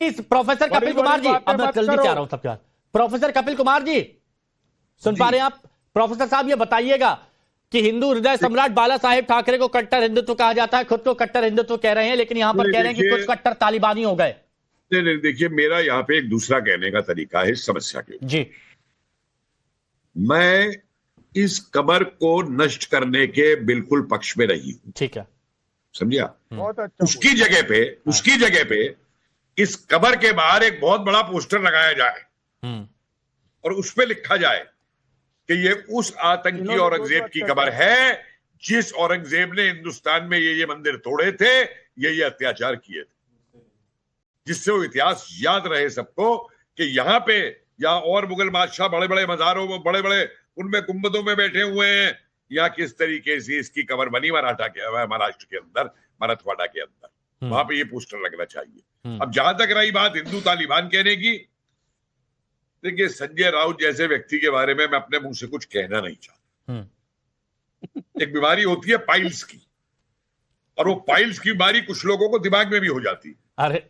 इस प्रोफेसर कपिल कुमार जी, अब मैं जल्दी चाह रहा हूं सबके बाद। प्रोफेसर कपिल कुमार जी, सुन पा रहे हैं आप? प्रोफेसर साहब ये बताइएगा कि हिंदू हृदय सम्राट बाला साहेब ठाकरे को कट्टर हिंदुत्व कहा जाता है, खुद को कट्टर हिंदुत्व कह रहे हैं, लेकिन यहां पर कह रहे हैं कि कुछ कट्टर तालिबानी हो गए। नहीं, देखिए, मेरा यहाँ पे एक दूसरा कहने का तरीका है इस समस्या के। जी, मैं इस कबर को नष्ट करने के बिल्कुल पक्ष में नहीं हूं। ठीक है, समझिया? बहुत अच्छा। उसकी जगह पे इस कबर के बाहर एक बहुत बड़ा पोस्टर लगाया जाए और उस पे लिखा जाए कि ये उस आतंकी औरंगजेब की कबर है जिस औरंगजेब ने हिंदुस्तान में ये मंदिर तोड़े थे, ये अत्याचार किए थे, जिससे वो इतिहास याद रहे सबको कि यहाँ पे या और मुगल बादशाह बड़े बड़े मजारों में, बड़े बड़े उनमें गुंबदों में बैठे हुए हैं, या किस तरीके से इसकी कबर बनी महाराष्ट्र के अंदर, मराठवाड़ा के अंदर, वहां पे ये पोस्टर लगना चाहिए। अब जहां तक रही बात हिंदू तालिबान कहने की, देखिए, संजय राउत जैसे व्यक्ति के बारे में मैं अपने मुंह से कुछ कहना नहीं चाहता। एक बीमारी होती है पाइल्स की, और वो पाइल्स की बीमारी कुछ लोगों को दिमाग में भी हो जाती है। अरे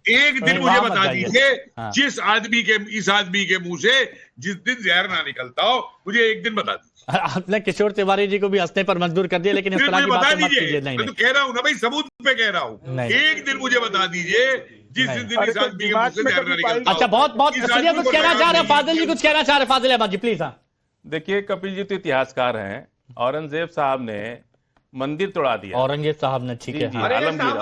एक दिन मुझे बता दीजिए, जिस आदमी के, इस आदमी के मुंह से जिस दिन जहर ना निकलता हो, मुझे एक दिन बता दीजिए। आपने किशोर तिवारी जी को भी हंसने पर मजबूर कर दिया, लेकिन इस तरह की बातें मत कीजिए। नहीं, मैं तो कह रहा हूं ना भाई, सबूत पे कह रहा हूं। एक दिन मुझे बता दीजिए जिस दिन इस आदमी के मुंह से जहर ना निकलता। अच्छा, बहुत सुनिए, कुछ कहना चाह रहे हैं फाजिल जी, कुछ कहना चाह रहे हैं फाजिल अहमद जी, प्लीज। हाँ, देखिए, कपिल जी तो इतिहासकार हैं। औरंगजेब साहब ने मंदिर तोड़ा दिया। औरंगजेब साहब ने, ठीक है। आलमगीर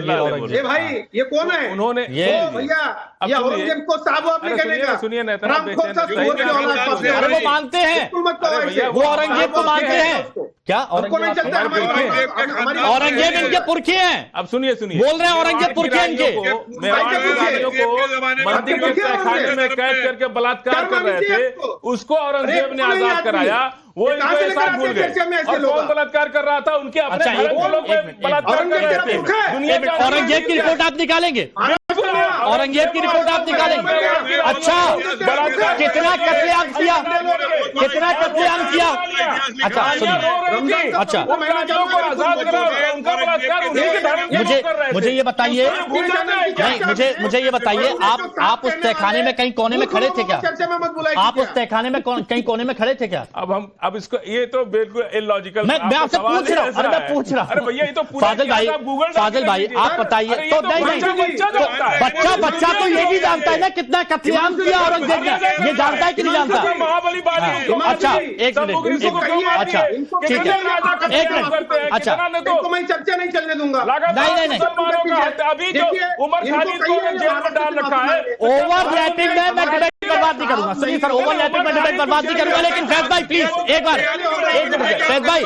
औरंगजेब भाई, ये कौन है? उन्होंने ये भैया, ये औरंगजेब को साहब आपने कहने का? सुनिए ना, अरे वो मानते हैं, वो औरंगजेब को मानते हैं क्या? औरंगजेब इनके पुरखे हैं। अब सुनिए, बोल रहे हैं औरंगजेब पुरखे इनके। मंदिर के तहखाने में कैद करके बलात्कार कर रहे थे, उसको औरंगजेब ने आजाद कराया। वो इनको ऐसा भूल गए। और कौन बलात्कार कर रहा था? उनके अपने लोग बलात्कार कर रहे थे। दुनिया में औरंगजेब की रिपोर्ट आप निकालेंगे? औरंगजेब की रिपोर्ट आप निकालेंगे? अच्छा, कितना कत्लेआम किया, कितना कत्लेआम किया? अच्छा सुनिए, अच्छा मुझे ये बताइए, नहीं मुझे ये बताइए, आप उस तहखाने में कहीं कोने में खड़े थे क्या? आप उस तहखाने में कहीं कोने में खड़े थे क्या? अब इसको, ये तो बिल्कुल इलॉजिकल। मैं आपसे पूछ रहा हूँ, अरे मैं पूछ रहा हूँ। अरे भैया, ये तो फाजिल भाई आप बताइए तो। नहीं, बच्चा तो ये भी जानता है ना कितना कत्लेआम किया औरंगजेब ने, ये जानता है कि नहीं जानता? महाबली बाजी। अच्छा, एक मिनट, अच्छा ठीक है, एक मिनट, अच्छा तो मैं चर्चा नहीं चलने दूंगा। नहीं, अभी जो उमर खालिद को जेल में डाल रखा है, ओवरलैपिंग में मैं डिबेट बर्बाद नहीं करूंगा। सुनिए सर, ओवरलैपिंग में डिबेट बर्बाद नहीं करूंगा, लेकिन फैज भाई प्लीज एक बार, एक मिनट फैज भाई,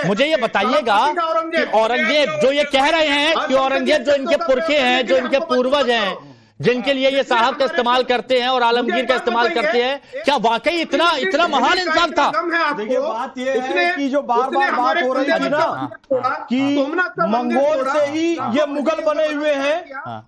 मुझे ये बताइएगा कि औरंगजेब जो ये कह रहे हैं कि औरंगजेब जो इनके पुरखे हैं, जो इनके पूर्वज हैं, जिनके लिए ये साहब का इस्तेमाल करते हैं और आलमगीर का इस्तेमाल करते हैं, क्या वाकई इतना महान इंसान था? देखिए, बात ये है कि जो बार बार बात हो रही थी ना कि मंगोल से ही ये मुगल बने हुए हैं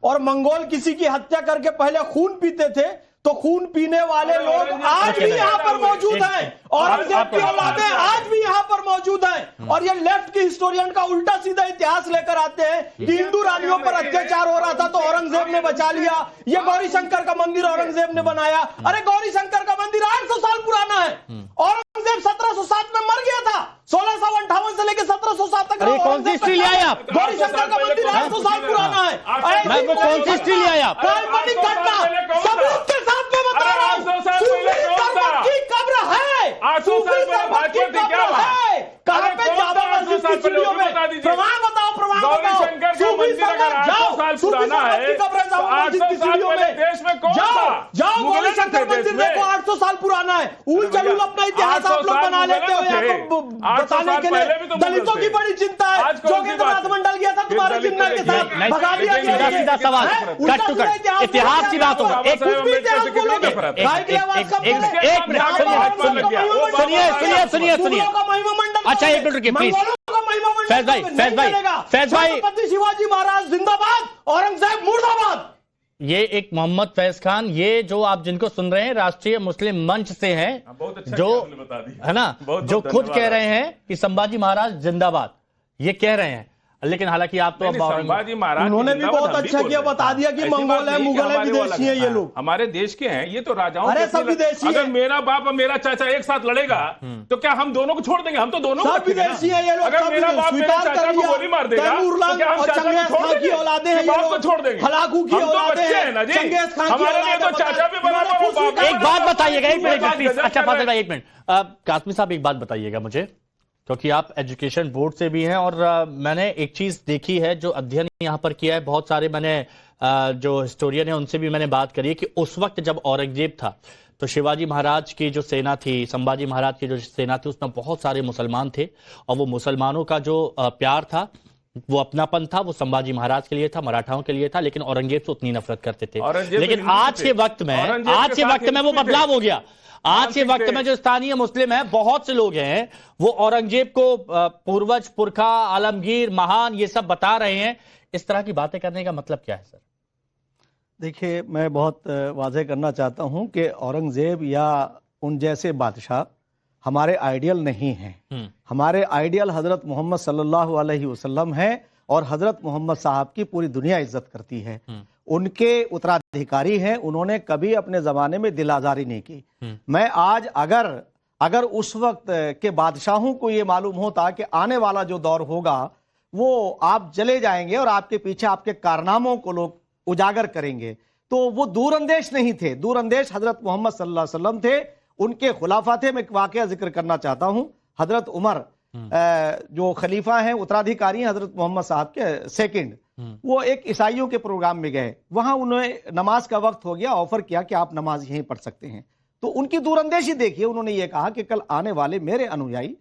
और मंगोल किसी की हत्या करके पहले खून पीते थे, तो खून पीने वाले लोग आज भी यहाँ पर मौजूद हैं, औरंगजेब की औलादें आज भी यहाँ पर मौजूद हैं। और ये लेफ्ट की हिस्टोरियन का उल्टा सीधा इतिहास लेकर आते हैं कि हिंदू रानियों पर अत्याचार हो रहा था तो औरंगजेब ने बचा लिया, ये गौरी शंकर का मंदिर औरंगजेब ने बनाया। अरे गौरी शंकर का मंदिर 800 साल पुराना है। औरंगजेब 1707 में मर गया था, 1658 से लेकर 1707 तक। कौन सी हिस्ट्री ले आए आप? गौरी शंकर का मंदिर 800 साल पुराना है। कौन सी हिस्ट्री ले आए आप? काल्पनिक घटना सबूत के साथ में बता रहा हूं। की कब्र है, 800 साल पहले भाजपा थी क्या? कहां पे जामा मस्जिद की सीढ़ियों में? प्रमाण बताओ, प्रमाण बताओ। सूफी संगत जाओ, 800 साल पुराना है, 800 साल पहले देश में कौन था? जाओ गौरी शंकर मंदिर देखो, 800 साल पुराना है। उल जलूल अपना इतिहास आप लोग बना लेते हो आपको बताने के लिए। दलितों की बड़ी चिंता है, जोगेंद्रनाथ मंडल गया था तुम्हारे चिन्ह के साथ, भगा दिया। सीधा सवाल, कट टू कट इतिहास की बात होगा। एक सुनिए, अच्छा एक मिनट रुकिए प्लीज। फैज भाई, छत्रपति शिवाजी महाराज जिंदाबाद, औरंगजेब मुर्दाबाद। ये एक मोहम्मद फैज खान, ये जो आप जिनको सुन रहे हैं राष्ट्रीय मुस्लिम मंच से हैं, जो है ना, जो खुद कह रहे हैं कि संभाजी महाराज जिंदाबाद, ये कह रहे हैं। लेकिन हालांकि आप तो अब संभाजी महाराज उन्होंने भी बहुत अच्छा किया, बता दिया कि मंगोल है, मुगल है, विदेशी है ये लोग, हमारे देश के हैं, ये तो राजाओं अरे सब विदेशी है। अगर मेरा बाप और मेरा चाचा एक साथ लड़ेगा तो क्या हम दोनों को छोड़ देंगे? हम तो दोनों सब विदेशी है ये लोग। अगर मेरा बाप मेरे चाचा को गोली मार देगा तो क्या हम चाचा को छोड़ देंगे? औलादे हैं, बाप को छोड़ देंगे? हलाकू की हम तो औलादे बच्चे हैं हैं ना जी, चंगेज खान की हमारे लिए तो चाचा भी बराबर और बाप। एक बात बताइएगा, एक मिनट प्लीज। अच्छा फाजिल भाई एक मिनट, कासमी साहब एक बात बताइएगा मुझे, क्योंकि आप एजुकेशन बोर्ड से भी हैं और मैंने एक चीज देखी है, जो अध्ययन यहां पर किया है, बहुत सारे मैंने जो हिस्टोरियन है उनसे भी मैंने बात करी है कि उस वक्त जब औरंगजेब था तो शिवाजी महाराज की जो सेना थी, संभाजी महाराज की जो सेना थी, उसमें बहुत सारे मुसलमान थे और वो मुसलमानों का जो प्यार था, वो अपनापन था, वो संभाजी महाराज के लिए था, मराठाओं के लिए था, लेकिन औरंगजेब से उतनी नफरत करते थे। लेकिन आज के वक्त में वो बदलाव हो गया। आज के वक्त में जो स्थानीय मुस्लिम हैं, बहुत से लोग हैं, वो औरंगजेब को पूर्वज, पुरखा, आलमगीर, महान ये सब बता रहे हैं। इस तरह की बातें करने का मतलब क्या है सर? देखिए, मैं बहुत वाज़ेह करना चाहता हूं कि औरंगजेब या उन जैसे बादशाह हमारे आइडियल नहीं हैं। हमारे आइडियल हजरत मोहम्मद सल्लल्लाहु अलैहि वसल्लम है और हजरत मोहम्मद साहब की पूरी दुनिया इज्जत करती है। उनके उत्तराधिकारी हैं, उन्होंने कभी अपने जमाने में दिल आजारी नहीं की। मैं आज अगर उस वक्त के बादशाहों को ये मालूम होता कि आने वाला जो दौर होगा वो आप चले जाएंगे और आपके पीछे आपके कारनामों को लोग उजागर करेंगे, तो वो दूरअंदेश नहीं थे। दूरअंदेश हजरत मोहम्मद सल्लल्लाहु अलैहि वसल्लम थे, उनके खुलाफा थे। मैं एक वाकया जिक्र करना चाहता हूं। हजरत उमर जो खलीफा हैं, उत्तराधिकारी हैं हजरत मोहम्मद साहब के सेकंड, वो एक ईसाइयों के प्रोग्राम में गए। वहां उन्हें नमाज का वक्त हो गया, ऑफर किया कि आप नमाज यहीं पढ़ सकते हैं। तो उनकी दूरअंदेशी देखिए, उन्होंने ये कहा कि कल आने वाले मेरे अनुयायी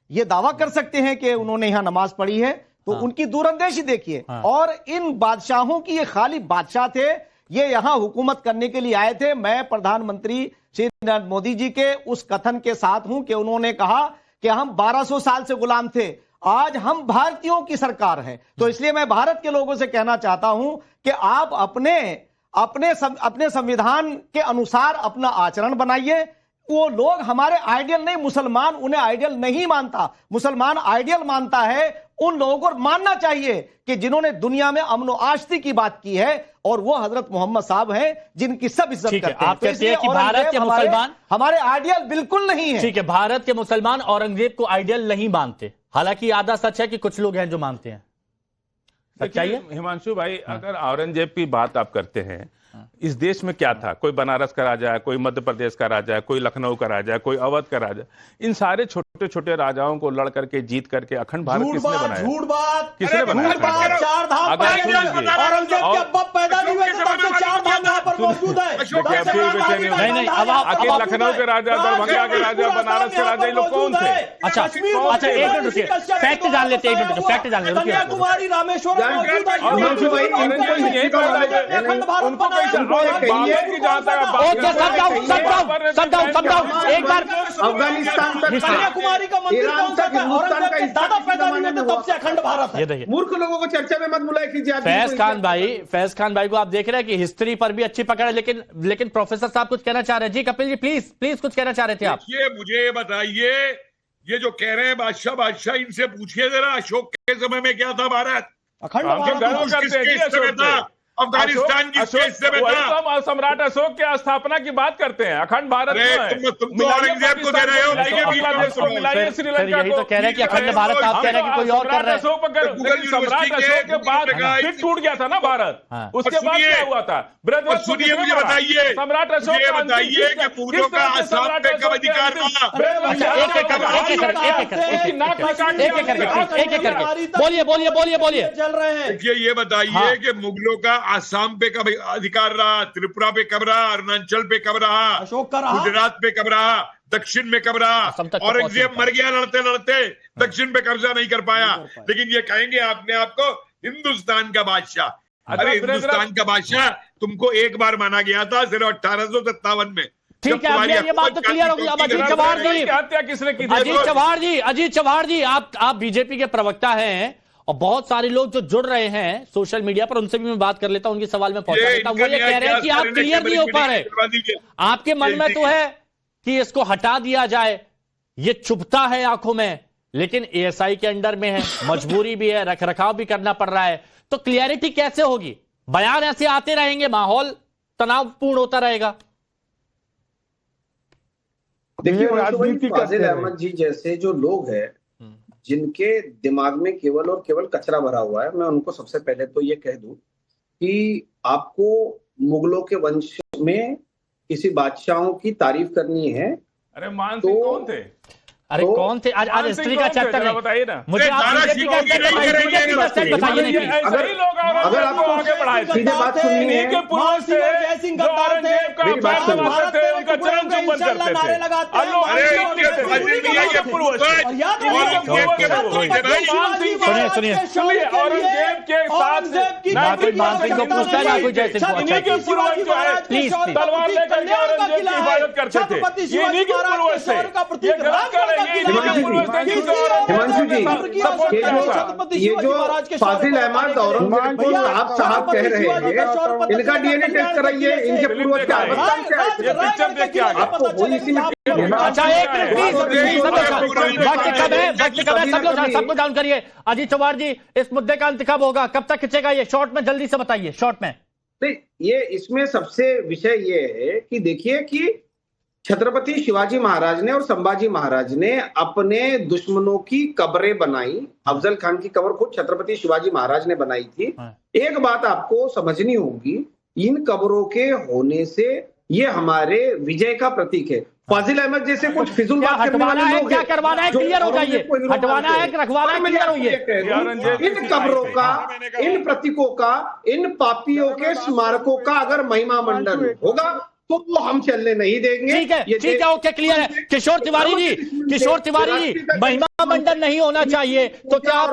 ये दावा कर सकते हैं कि उन्होंने यहां नमाज पढ़ी है। तो उनकी दूरअंदेशी देखिए। और इन बादशाहों की, ये खाली बादशाह थे, ये यहां हुकूमत करने के लिए आए थे। मैं प्रधानमंत्री श्री नरेंद्र मोदी जी के उस कथन के साथ हूं कि उन्होंने कहा कि हम 1200 साल से गुलाम थे, आज हम भारतीयों की सरकार है। तो इसलिए मैं भारत के लोगों से कहना चाहता हूं कि आप अपने संविधान के अनुसार अपना आचरण बनाइए। वो लोग हमारे आइडियल नहीं, मुसलमान उन्हें आइडियल नहीं मानता। मुसलमान आइडियल मानता है उन लोगों को मानना चाहिए कि जिन्होंने दुनिया में अमन और आश्ती की बात की है, और वो हजरत मोहम्मद साहब हैं जिनकी सब इज्जत करते हैं। आप कहते हैं कि भारत के मुसलमान हमारे आइडियल बिल्कुल नहीं है। ठीक है, भारत के मुसलमान औरंगजेब को आइडियल नहीं मानते, हालांकि आधा सच है कि कुछ लोग हैं जो मानते हैं। सच्चाई है हिमांशु भाई, अगर औरंगजेब की बात आप करते हैं, इस देश में क्या था? कोई बनारस का राजा है, कोई मध्य प्रदेश का राजा है, कोई लखनऊ का राजा है, कोई अवध का राजा। इन सारे छोटे छोटे राजाओं को लड़ करके, जीत करके अखंड भारत किसने बनाया? झूठ बात, किसने बनाया? चार धाम औरंगजेब के अब पैदा नहीं हुए तब से चार धाम यहाँ पर मौजूद है। नहीं, आखिर लखनऊ के राजा, दरभंगा के राजा, बनारस के राजा, ये लोग कौन थे? अच्छा एक मिनट रुकिए, फैक्ट जान लेते, फैक्ट जान लेते। कन्याकुमारी, रामेश्वरम मौजूद है। एक बार अफगानिस्तान तक कन्याकुमारी का मंदिर कौन सा था? औरंगजेब के दादा पैदा नहीं हुए थे तब से अखंड भारत है। ये देखिए, मूर्ख लोगों को चर्चा में मत बुलाए कीजिए। फैज खान भाई को आप देख रहे हैं कि हिस्ट्री पर भी अच्छी पकड़ है, लेकिन प्रोफेसर साहब कुछ कहना चाह रहे हैं। जी कपिल जी, प्लीज कुछ कहना चाह रहे थे आप। मुझे ये बताइए, ये जो कह रहे हैं बादशाह, इनसे पूछिए जरा, अशोक के समय में क्या था भारत? अखंड भारत अफगानिस्तान की स्टेज से हम सम्राट अशोक के स्थापना की बात करते हैं। अखंड भारत तुम तो औरंगजेब को दे रहे हो, श्रीलंका यही तो कह रहे हैं कि अखंड भारत, आप कह रहे हैं कि कोई और कर रहे हैं। सम्राट अशोक के बाद फिर टूट गया था ना भारत। उसके बाद क्या हुआ था? सुनिए, मुझे बताइए, सम्राट अशोक ये बताइए कि पूर्वों का आसाम पे कब अधिकार था? बोलिए। चल रहे हैं। ये बताइए कि मुगलों का आसाम पे कब अधिकार रहा, त्रिपुरा पे कब रहा, अरुणाचल पे कब रहा, अशोक का रहा, गुजरात पे कब रहा, दक्षिण में कब रहा? औरंगजेब मर गया लड़ते लड़ते, दक्षिण पे कब्जा नहीं कर पाया। लेकिन ये कहेंगे आपने आपको हिंदुस्तान का बादशाह। अरे हिंदुस्तान का बादशाह तुमको एक बार माना गया था, सिर्फ 1857 में। ठीक है, अब ये बात तो क्लियर हो गई। अब अजीत चव्हाण जी, हत्या किसने की? अजीत चव्हाण जी, आप बीजेपी के प्रवक्ता हैं और बहुत सारे लोग जो जुड़ रहे हैं सोशल मीडिया पर, उनसे भी मैं बात कर लेता हूं, उनके सवाल में पहुंचा देता हूं। वो ये कह रहे हैं कि आप क्लियर नहीं हो पा रहे। आपके मन में तो है कि इसको हटा दिया जाए, ये चुभता है आंखों में, लेकिन एएसआई के अंडर में है, मजबूरी भी है, रखरखाव भी करना पड़ रहा है, तो क्लियरिटी कैसे होगी? बयान ऐसे आते रहेंगे, माहौल तनावपूर्ण होता रहेगा। देखिए फाजिल अहमद जी जैसे जो लोग हैं जिनके दिमाग में केवल और केवल कचरा भरा हुआ है, मैं उनको सबसे पहले तो ये कह दूं कि आपको मुगलों के वंश में किसी बादशाहों की तारीफ करनी है। अरे मान सिंह कौन थे? अरे कौन थे? आज हिस्ट्री का चैप्टर नहीं बताइए ना मुझे। आप बीजेपी का बताइए नहीं। अगर आपको आगे बढ़ाए सीधे बात सुनिए, के पूर्वज से जो औरंगजेब का पैर दबाते थे, उनका चरण चुंबन करते थे। सुनिए औरंगजेब के साथ ना कोई मान सिंह को पूछता है, ना कोई जय सिंह को। इन्हीं के पूर्वज जो है प्लीज तलवार लेकर के औरंगजेब की हिफाजत करते थे। ये इन्हीं के पूर्वज थे। ये गलत कर रहे हैं। हिमांशु जी, ये जो फाजिल अहमद औरंगजेब को आप साहब कह रहे हैं, इनका डीएनए टेस्ट कराइए, इनके पूर्वज क्या आपको वही इसी में। अच्छा एक मिनट प्लीज, वक्त कब है, सबको डाउन करिए। अजीत चौहान जी, इस मुद्दे का अंत कब होगा, कब तक खिंचेगा ये? शॉर्ट में जल्दी से बताइए, शॉर्ट में। नहीं, ये इसमें सबसे विषय ये है कि देखिए कि छत्रपति शिवाजी महाराज ने और संभाजी महाराज ने अपने दुश्मनों की कब्रें बनाई। अफजल खान की कब्र खुद छत्रपति शिवाजी महाराज ने बनाई थी। एक बात आपको समझनी होगी, इन कब्रों के होने से ये हमारे विजय का प्रतीक है। फाजिल अहमद जैसे कुछ फिजूल बात करने वाले लोग क्या करवाना है, क्लियर हो जाइए। हटवाना है, रखवाना है, क्लियर होइए। इन कब्रों का, इन प्रतीकों का, इन पापियों के स्मारकों का अगर महिमा मंडन होगा तो वो हम चलने नहीं देंगे। ठीक है, ओके, क्लियर है। किशोर तिवारी जी, महिमा मंडन नहीं होना चाहिए, तो क्या आप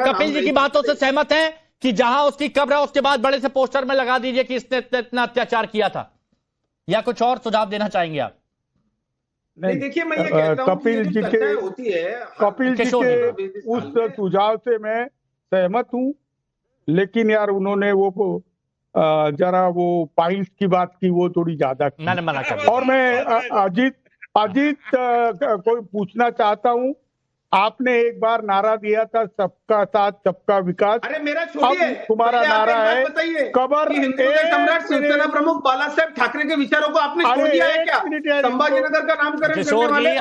कपिल जी की बातों से सहमत हैं कि जहां उसकी कब्र है उसके बाद बड़े से पोस्टर में लगा दीजिए कि इसने इतना अत्याचार किया था, या कुछ और सुझाव देना चाहेंगे आप? नहीं, देखिए मैं ये कहता हूं कपिल जी के उस सुझाव से मैं सहमत हूं, लेकिन यार उन्होंने वो जरा वो पाइल्स की बात की, वो थोड़ी ज्यादा की। मैंने मना कर। और मैं अजीत कोई पूछना चाहता हूं, आपने एक बार नारा दिया था सबका साथ सबका विकास। अरे मेरा छोड़िए, तुम्हारा नारा है कबर सम्राट शिवसेना प्रमुख बाला साहेब ठाकरे के विचारों को आपने छोड़ दिया है क्या? संभाजीनगर का नामकरण करने वाले